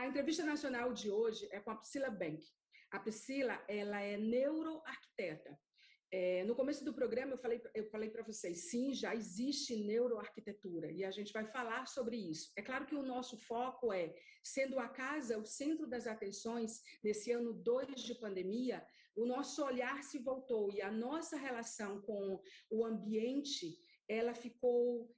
A entrevista nacional de hoje é com a Priscila Bank. A Priscila, ela é neuroarquiteta. No começo do programa eu falei para vocês, sim, já existe neuroarquitetura e a gente vai falar sobre isso. É claro que o nosso foco é, sendo a casa o centro das atenções nesse ano 2 de pandemia, o nosso olhar se voltou e a nossa relação com o ambiente, ela ficou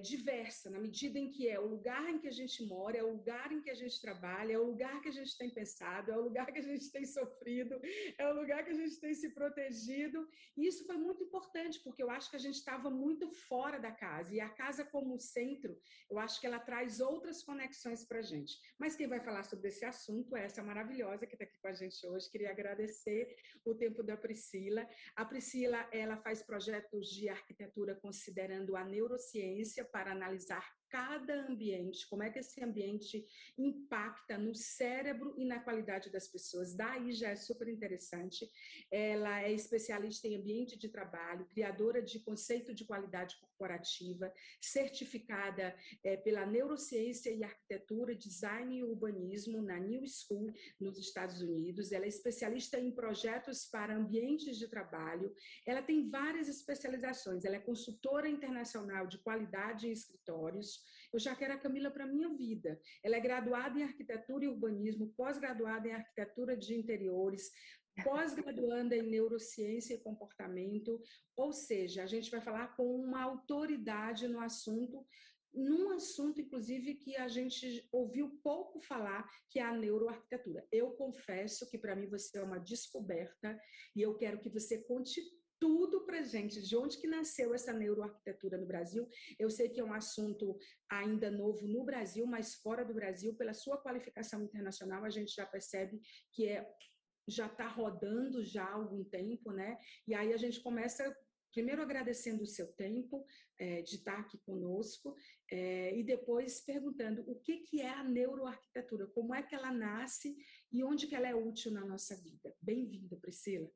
diversa, na medida em que é o lugar em que a gente mora, é o lugar em que a gente trabalha, é o lugar que a gente tem pensado, é o lugar que a gente tem sofrido, é o lugar que a gente tem se protegido. E isso foi muito importante, porque eu acho que a gente estava muito fora da casa. E a casa como centro, eu acho que ela traz outras conexões para a gente. Mas quem vai falar sobre esse assunto é essa maravilhosa que está aqui com a gente hoje. Queria agradecer o tempo da Priscila. A Priscila, ela faz projetos de arquitetura considerando a neurociência para analisar cada ambiente, como é que esse ambiente impacta no cérebro e na qualidade das pessoas. Daí já é super interessante. Ela é especialista em ambiente de trabalho, criadora de conceito de qualidade corporativa, certificada pela Neurociência e Arquitetura, Design e Urbanismo na New School, nos Estados Unidos. Ela é especialista em projetos para ambientes de trabalho. Ela tem várias especializações. Ela é consultora internacional de qualidade em escritórios. Eu já quero a Camila para a minha vida. Ela é graduada em arquitetura e urbanismo, pós-graduada em arquitetura de interiores, pós-graduanda em neurociência e comportamento, ou seja, a gente vai falar com uma autoridade no assunto, num assunto, inclusive, que a gente ouviu pouco falar, que é a neuroarquitetura. Eu confesso que, para mim, você é uma descoberta e eu quero que você conte tudo para gente, de onde que nasceu essa neuroarquitetura no Brasil. Eu sei que é um assunto ainda novo no Brasil, mas fora do Brasil, pela sua qualificação internacional, a gente já percebe que já está rodando já há algum tempo, né? E aí a gente começa primeiro agradecendo o seu tempo de estar aqui conosco e depois perguntando o que é a neuroarquitetura, como é que ela nasce e onde que ela é útil na nossa vida. Bem-vinda, Priscila.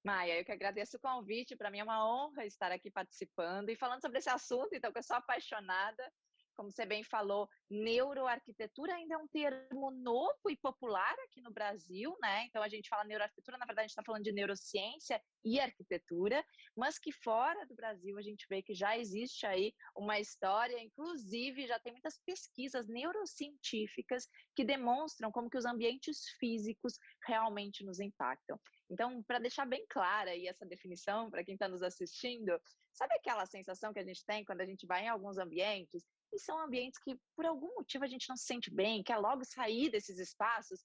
Maia, eu que agradeço o convite. Para mim é uma honra estar aqui participando e falando sobre esse assunto, então, que eu sou apaixonada. Como você bem falou, neuroarquitetura ainda é um termo novo e popular aqui no Brasil, né? Então a gente fala neuroarquitetura, na verdade a gente está falando de neurociência e arquitetura, mas que fora do Brasil a gente vê que já existe aí uma história, inclusive já tem muitas pesquisas neurocientíficas que demonstram como que os ambientes físicos realmente nos impactam. Então, para deixar bem clara aí essa definição para quem está nos assistindo, sabe aquela sensação que a gente tem quando a gente vai em alguns ambientes e são ambientes que, por algum motivo, a gente não se sente bem, quer logo sair desses espaços,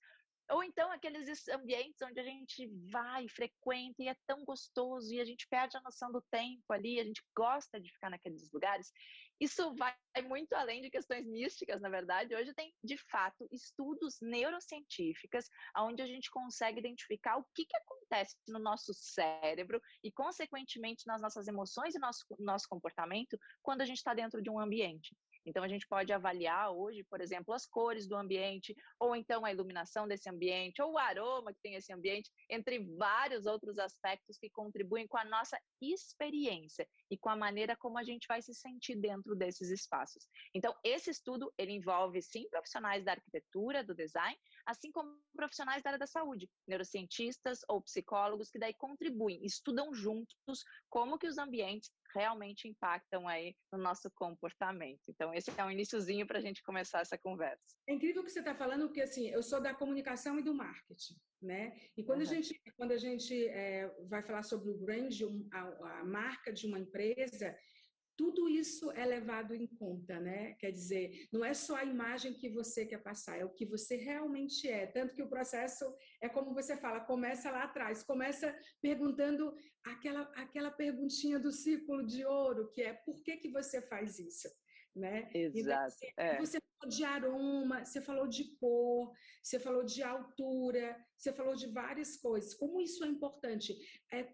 ou então aqueles ambientes onde a gente vai, frequenta e é tão gostoso e a gente perde a noção do tempo ali, a gente gosta de ficar naqueles lugares. Isso vai muito além de questões místicas, na verdade. Hoje tem, de fato, estudos neurocientíficos onde a gente consegue identificar o que acontece no nosso cérebro e, consequentemente, nas nossas emoções e nosso comportamento quando a gente está dentro de um ambiente. Então, a gente pode avaliar hoje, por exemplo, as cores do ambiente, ou então a iluminação desse ambiente, ou o aroma que tem esse ambiente, entre vários outros aspectos que contribuem com a nossa experiência e com a maneira como a gente vai se sentir dentro desses espaços. Então, esse estudo, ele envolve, sim, profissionais da arquitetura, do design, assim como profissionais da área da saúde, neurocientistas ou psicólogos que daí contribuem, estudam juntos como que os ambientes realmente impactam aí no nosso comportamento. Então, esse é um iniciozinho para a gente começar essa conversa. É incrível o que você está falando, porque assim, eu sou da comunicação e do marketing, né? E Uhum. quando a gente vai falar sobre o brand, a marca de uma empresa, tudo isso é levado em conta, né? Quer dizer, não é só a imagem que você quer passar, é o que você realmente é. Tanto que o processo é como você fala, começa lá atrás, começa perguntando aquela perguntinha do círculo de ouro, que é por que você faz isso? Né? Então, Exato. assim, você falou de aroma, você falou de cor, você falou de altura, você falou de várias coisas. Como isso é importante?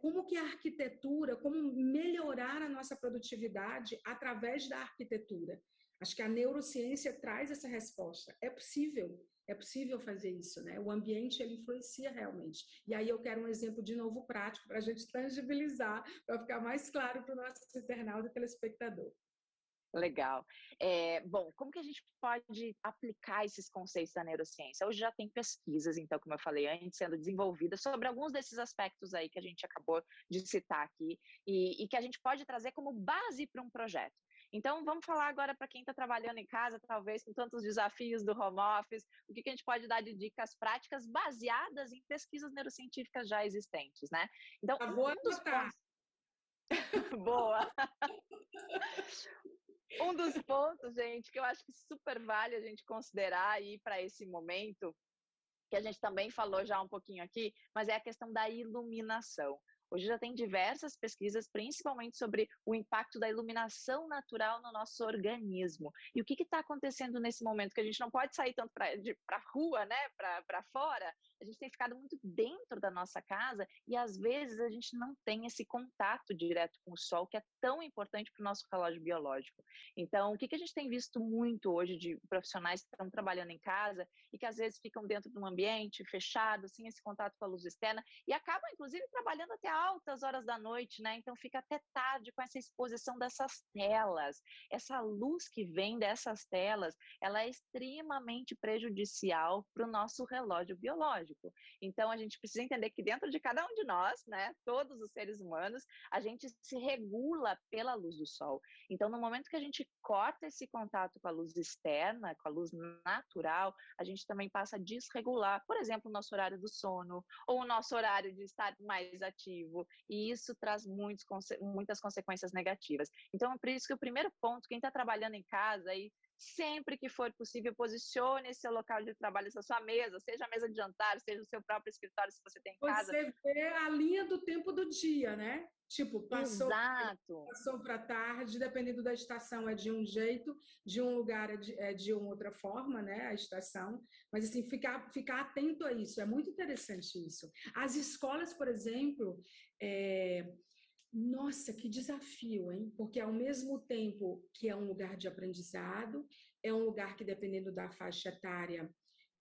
Como que a arquitetura, como melhorar a nossa produtividade através da arquitetura? Acho que a neurociência traz essa resposta. É possível fazer isso, né? O ambiente ele influencia realmente. E aí eu quero um exemplo de novo prático para a gente tangibilizar, para ficar mais claro para o nosso internauta e telespectador. Legal. Bom, como que a gente pode aplicar esses conceitos da neurociência? Hoje já tem pesquisas, então, como eu falei antes, sendo desenvolvidas sobre alguns desses aspectos aí que a gente acabou de citar aqui e que a gente pode trazer como base para um projeto. Então, vamos falar agora para quem está trabalhando em casa, talvez com tantos desafios do home office, o que a gente pode dar de dicas práticas baseadas em pesquisas neurocientíficas já existentes, né? Então, Já vou um dos anotar. pontos... Boa! Um dos pontos, gente, que eu acho que super vale a gente considerar aí para esse momento, que a gente também falou já um pouquinho aqui, mas é a questão da iluminação. Hoje já tem diversas pesquisas, principalmente sobre o impacto da iluminação natural no nosso organismo. E o que está acontecendo nesse momento? Que a gente não pode sair tanto para a rua, né? Para fora. A gente tem ficado muito dentro da nossa casa e às vezes a gente não tem esse contato direto com o sol, que é tão importante para o nosso relógio biológico. Então, o que a gente tem visto muito hoje de profissionais que estão trabalhando em casa e que às vezes ficam dentro de um ambiente fechado, sem esse contato com a luz externa, e acabam, inclusive, trabalhando até altas horas da noite, né? Então fica até tarde com essa exposição dessas telas. Essa luz que vem dessas telas, ela é extremamente prejudicial para o nosso relógio biológico. Então a gente precisa entender que dentro de cada um de nós, né, todos os seres humanos, a gente se regula pela luz do sol. Então no momento que a gente corta esse contato com a luz externa, com a luz natural, a gente também passa a desregular, por exemplo, o nosso horário do sono, ou o nosso horário de estar mais ativo, e isso traz muitas consequências negativas. Então, é por isso que o primeiro ponto, quem está trabalhando em casa, aí, sempre que for possível, posicione esse seu local de trabalho, essa sua mesa, seja a mesa de jantar, seja o seu próprio escritório, se você tem em casa. Você vê a linha do tempo do dia, né? Tipo, Exato. passou para tarde, dependendo da estação é de um jeito, de um lugar é de uma outra forma, né? A estação. Mas, assim, ficar atento a isso, é muito interessante isso. As escolas, por exemplo, nossa, que desafio, hein? Porque ao mesmo tempo que é um lugar de aprendizado, é um lugar que, dependendo da faixa etária,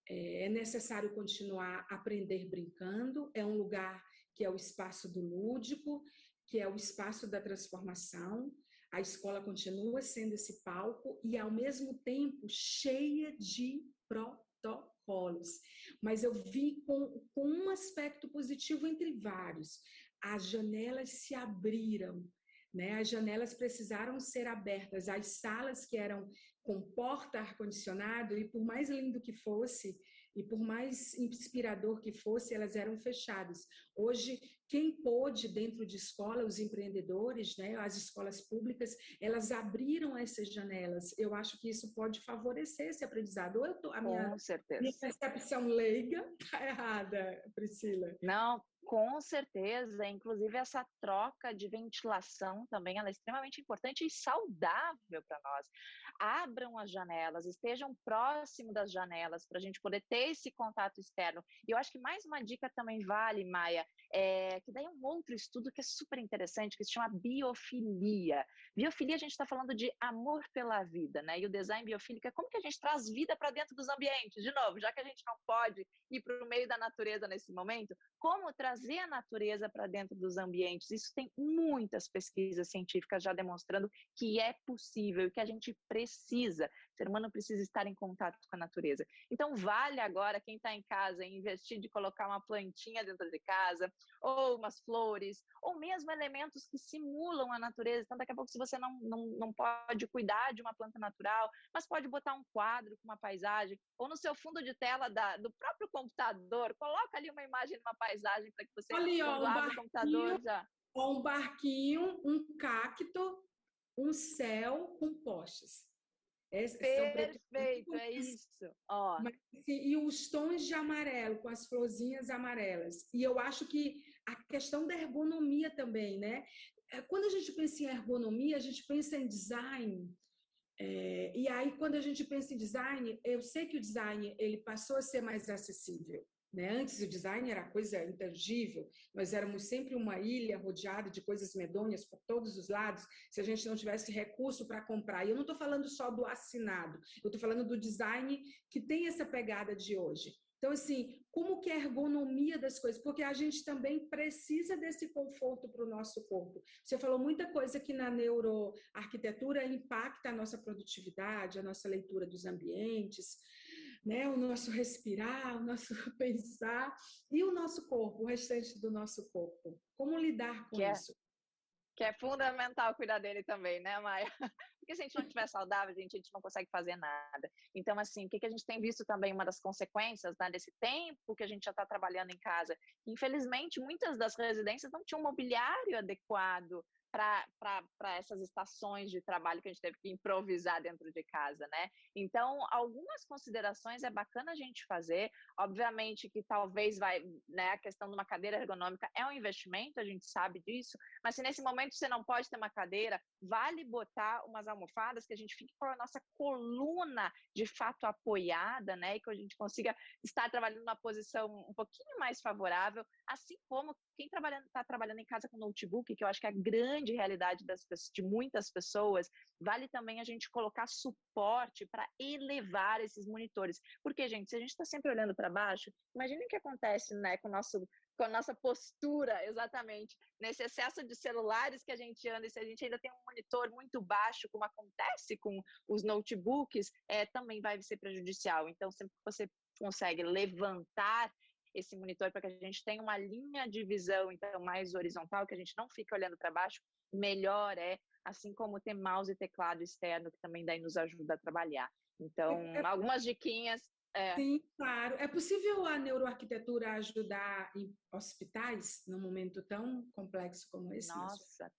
é necessário continuar a aprender brincando, é um lugar que é o espaço do lúdico, que é o espaço da transformação. A escola continua sendo esse palco e, ao mesmo tempo, cheia de protocolos. Mas eu vi com um aspecto positivo entre vários. As janelas se abriram, né? As janelas precisaram ser abertas, as salas que eram com porta ar-condicionado, e por mais lindo que fosse, e por mais inspirador que fosse, elas eram fechadas. Hoje, quem pôde dentro de escola, os empreendedores, né, as escolas públicas, elas abriram essas janelas. Eu acho que isso pode favorecer esse aprendizado. Ou a minha Com certeza. percepção leiga está errada, Priscila? Não, com certeza. Inclusive, essa troca de ventilação também ela é extremamente importante e saudável para nós. Abram as janelas, estejam próximo das janelas para a gente poder ter esse contato externo. E eu acho que mais uma dica também vale, Maia, que daí é um outro estudo que é super interessante, que se chama biofilia. Biofilia, a gente está falando de amor pela vida, né? E o design biofílico é como que a gente traz vida para dentro dos ambientes. De novo, já que a gente não pode ir para o meio da natureza nesse momento, como trazer a natureza para dentro dos ambientes. Isso tem muitas pesquisas científicas já demonstrando que é possível e que a gente precisa. O ser humano precisa estar em contato com a natureza. Então, vale agora, quem está em casa, investir de colocar uma plantinha dentro de casa, ou umas flores, ou mesmo elementos que simulam a natureza. Então, daqui a pouco, se você não pode cuidar de uma planta natural, mas pode botar um quadro com uma paisagem, ou no seu fundo de tela do próprio computador, coloca ali uma imagem de uma paisagem para que você, Ali, ó, quando abre o computador, já... um barquinho, um cacto, um céu com postes. São Perfeito, é isso. Ó. e os tons de amarelo, com as florzinhas amarelas. E eu acho que a questão da ergonomia também, né? Quando a gente pensa em ergonomia, a gente pensa em design. E aí, quando a gente pensa em design, eu sei que o design ele passou a ser mais acessível. Né? Antes o design era coisa intangível, nós éramos sempre uma ilha rodeada de coisas medonhas por todos os lados, se a gente não tivesse recurso para comprar. E eu não estou falando só do assinado, eu estou falando do design que tem essa pegada de hoje. Então, assim, como que é a ergonomia das coisas? Porque a gente também precisa desse conforto para o nosso corpo. Você falou muita coisa que na neuroarquitetura impacta a nossa produtividade, a nossa leitura dos ambientes, né? O nosso respirar, o nosso pensar e o nosso corpo, o restante do nosso corpo. Como lidar com Que é isso? que é fundamental cuidar dele também, né, Maia? Porque se a gente não estiver saudável, a gente não consegue fazer nada. Então, assim, o que a gente tem visto também, uma das consequências, né, desse tempo que a gente já está trabalhando em casa, infelizmente, muitas das residências não tinham mobiliário adequado para essas estações de trabalho que a gente teve que improvisar dentro de casa, né? Então, algumas considerações é bacana a gente fazer. Obviamente que talvez né, a questão de uma cadeira ergonômica é um investimento, a gente sabe disso, mas se nesse momento você não pode ter uma cadeira, vale botar umas almofadas que a gente fique com a nossa coluna de fato apoiada, né? E que a gente consiga estar trabalhando numa posição um pouquinho mais favorável, assim como quem está trabalhando em casa com notebook, que eu acho que é a grande realidade de muitas pessoas, vale também a gente colocar suporte para elevar esses monitores. Porque, gente, se a gente está sempre olhando para baixo, imagina o que acontece, né, com a nossa postura, exatamente, nesse excesso de celulares que a gente anda, e se a gente ainda tem um monitor muito baixo, como acontece com os notebooks, também vai ser prejudicial. Então, sempre que você consegue levantar esse monitor para que a gente tenha uma linha de visão então mais horizontal, que a gente não fique olhando para baixo, melhor assim como ter mouse e teclado externo, que também daí nos ajuda a trabalhar. Então, algumas diquinhas. Sim, claro. É possível a neuroarquitetura ajudar em hospitais num momento tão complexo como esse, na sua? Nossa,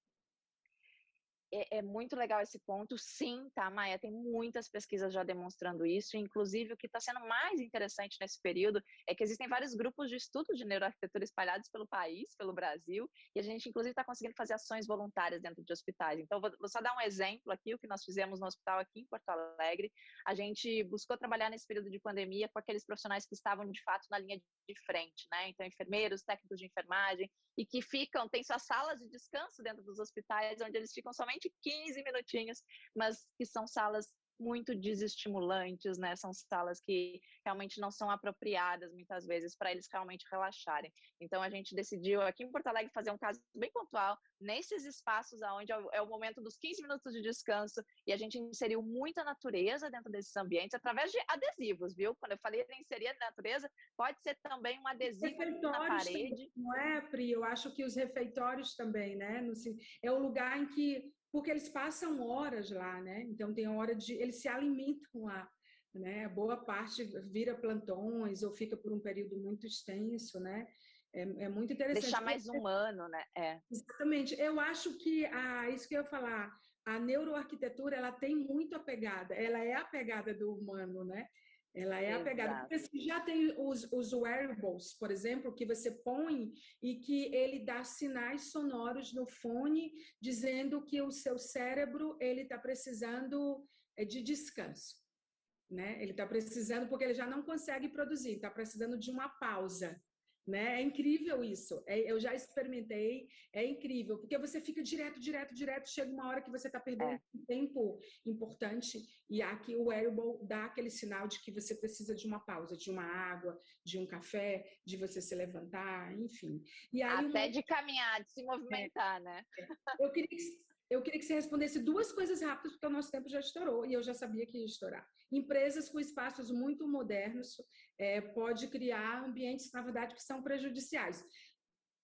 é muito legal esse ponto, sim, tá, Maia? Tem muitas pesquisas já demonstrando isso, inclusive o que está sendo mais interessante nesse período é que existem vários grupos de estudo de neuroarquitetura espalhados pelo país, pelo Brasil, e a gente, inclusive, está conseguindo fazer ações voluntárias dentro de hospitais. Então, vou só dar um exemplo aqui, o que nós fizemos no hospital aqui em Porto Alegre. A gente buscou trabalhar nesse período de pandemia com aqueles profissionais que estavam, de fato, na linha de frente, né? Então, enfermeiros, técnicos de enfermagem, e que têm suas salas de descanso dentro dos hospitais, onde eles ficam somente 15 minutinhos, mas que são salas muito desestimulantes, né? São salas que realmente não são apropriadas, muitas vezes, para eles realmente relaxarem. Então, a gente decidiu aqui em Porto Alegre fazer um caso bem pontual, nesses espaços onde é o momento dos 15 minutos de descanso, e a gente inseriu muita natureza dentro desses ambientes, através de adesivos, viu? Quando eu falei de inserir a natureza, pode ser também um adesivo na Refeitórios também, parede. não é, Pri? Eu acho que os refeitórios também, né? É o lugar em que, porque eles passam horas lá, né? Então tem a hora de, eles se alimentam lá, né? Boa parte vira plantões ou fica por um período muito extenso, né? É muito interessante. Deixar mais humano, né? Exatamente. Eu acho que isso que eu ia falar, a neuroarquitetura, ela tem muito a pegada, ela é a pegada do humano, né? Ela é a pegada. Exato. Porque você já tem os wearables, por exemplo, que você põe e que ele dá sinais sonoros no fone dizendo que o seu cérebro ele está precisando de descanso, né? Ele está precisando porque ele já não consegue produzir, está precisando de uma pausa. Né? É incrível isso. Eu já experimentei, é incrível, porque você fica direto, chega uma hora que você está perdendo um tempo importante e aqui o wearable dá aquele sinal de que você precisa de uma pausa, de uma água, de um café, de você se levantar, enfim. E aí Até de caminhar, de se movimentar, né? eu queria que você respondesse duas coisas rápidas, porque o nosso tempo já estourou e eu já sabia que ia estourar. Empresas com espaços muito modernos pode criar ambientes, na verdade, que são prejudiciais.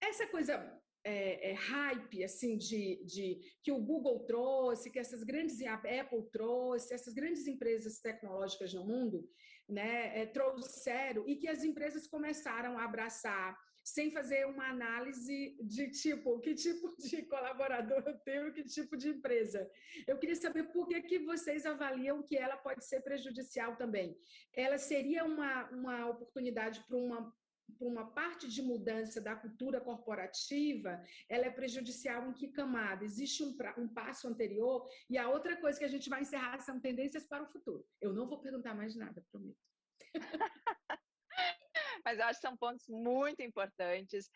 Essa coisa hype assim que o Google trouxe, que essas grandes a Apple trouxe, essas grandes empresas tecnológicas no mundo, né, trouxeram e que as empresas começaram a abraçar sem fazer uma análise de tipo, que tipo de colaborador eu tenho, que tipo de empresa. Eu queria saber por que vocês avaliam que ela pode ser prejudicial também. Ela seria uma oportunidade para uma parte de mudança da cultura corporativa, ela é prejudicial em que camada? Existe um passo anterior? E a outra coisa que a gente vai encerrar são tendências para o futuro. Eu não vou perguntar mais nada, prometo. Mas eu acho que são pontos muito importantes.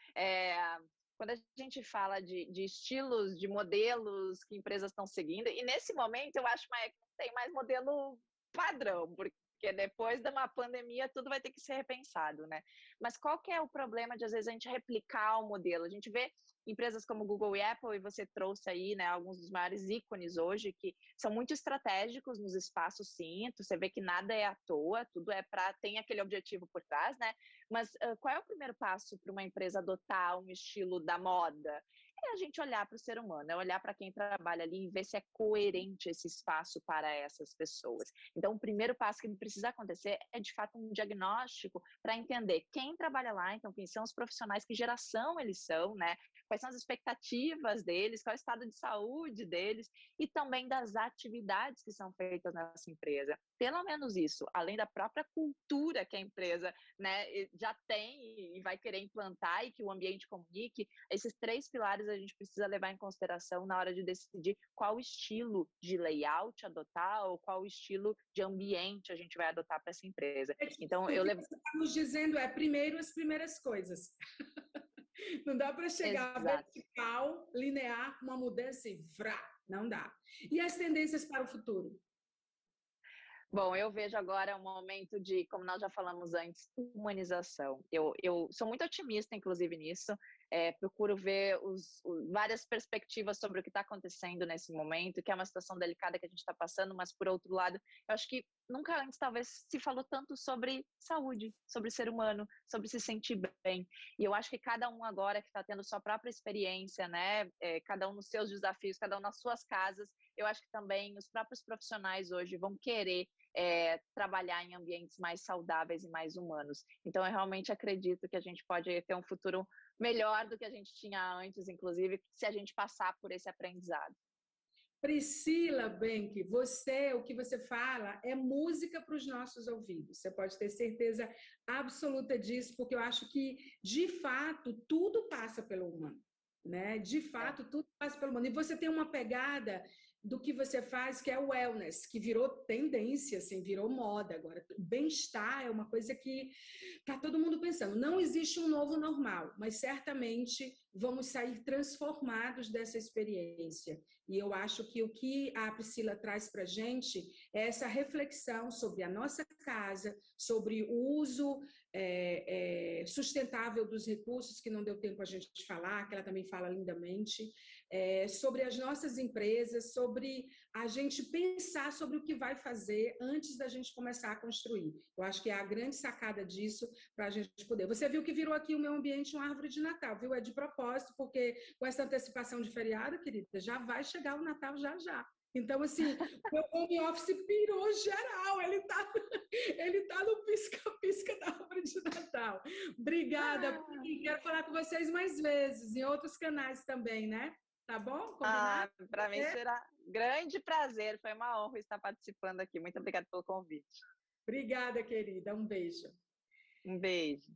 Quando a gente fala de estilos, de modelos que empresas estão seguindo, e nesse momento eu acho que não tem mais modelo padrão, porque porque depois de uma pandemia tudo vai ter que ser repensado, né? Mas qual que é o problema de às vezes a gente replicar o modelo? A gente vê empresas como Google e Apple, e você trouxe aí, né, alguns dos maiores ícones hoje, que são muito estratégicos nos espaços, sim, você vê que nada é à toa, tudo é para, tem aquele objetivo por trás, né? Mas qual é o primeiro passo para uma empresa adotar um estilo da moda? É a gente olhar para o ser humano, é olhar para quem trabalha ali e ver se é coerente esse espaço para essas pessoas. Então, o primeiro passo que precisa acontecer é, de fato, um diagnóstico para entender quem trabalha lá, então, quem são os profissionais, que geração eles são, né? Quais são as expectativas deles, qual é o estado de saúde deles, e também das atividades que são feitas nessa empresa. Pelo menos isso, além da própria cultura que a empresa, né, já tem e vai querer implantar, e que o ambiente comunique, esses 3 pilares a gente precisa levar em consideração na hora de decidir qual estilo de layout adotar ou qual estilo de ambiente a gente vai adotar para essa empresa. Então, o que você está nos dizendo é, primeiro, as primeiras coisas. Não dá para chegar Exato. vertical, linear, uma mudança e vrá, não dá. E as tendências para o futuro? Bom, eu vejo agora um momento de, como nós já falamos antes, humanização. Eu sou muito otimista, inclusive, nisso. Procuro ver várias perspectivas sobre o que está acontecendo nesse momento, que é uma situação delicada que a gente está passando, mas, por outro lado, eu acho que nunca antes, talvez, se falou tanto sobre saúde, sobre ser humano, sobre se sentir bem. E eu acho que cada um agora que está tendo sua própria experiência, né, cada um nos seus desafios, cada um nas suas casas, eu acho que também os próprios profissionais hoje vão querer trabalhar em ambientes mais saudáveis e mais humanos. Então, eu realmente acredito que a gente pode ter um futuro melhor do que a gente tinha antes, inclusive, se a gente passar por esse aprendizado. Priscila Benck, o que você fala é música para os nossos ouvidos. Você pode ter certeza absoluta disso, porque eu acho que, de fato, tudo passa pelo humano, né? De fato, tudo passa pelo humano. E você tem uma pegada do que você faz, que é o wellness, que virou tendência, assim, virou moda agora. Bem-estar é uma coisa que está todo mundo pensando. Não existe um novo normal, mas certamente vamos sair transformados dessa experiência. E eu acho que o que a Priscila traz para a gente é essa reflexão sobre a nossa casa, sobre o uso sustentável dos recursos, que não deu tempo a gente de falar, que ela também fala lindamente, sobre as nossas empresas, sobre a gente pensar sobre o que vai fazer antes da gente começar a construir. Eu acho que é a grande sacada disso para a gente poder. Você viu que virou aqui o meu ambiente uma árvore de Natal, viu? É de propósito, porque com essa antecipação de feriado, querida, já vai chegar o Natal já já. Então, assim, o meu home office pirou geral, ele tá no pisca-pisca da árvore de Natal. Obrigada, quero falar com vocês mais vezes, em outros canais também, né? Tá bom? Combinado? Para mim será grande prazer, foi uma honra estar participando aqui. Muito obrigada pelo convite. Obrigada, querida. Um beijo. Um beijo.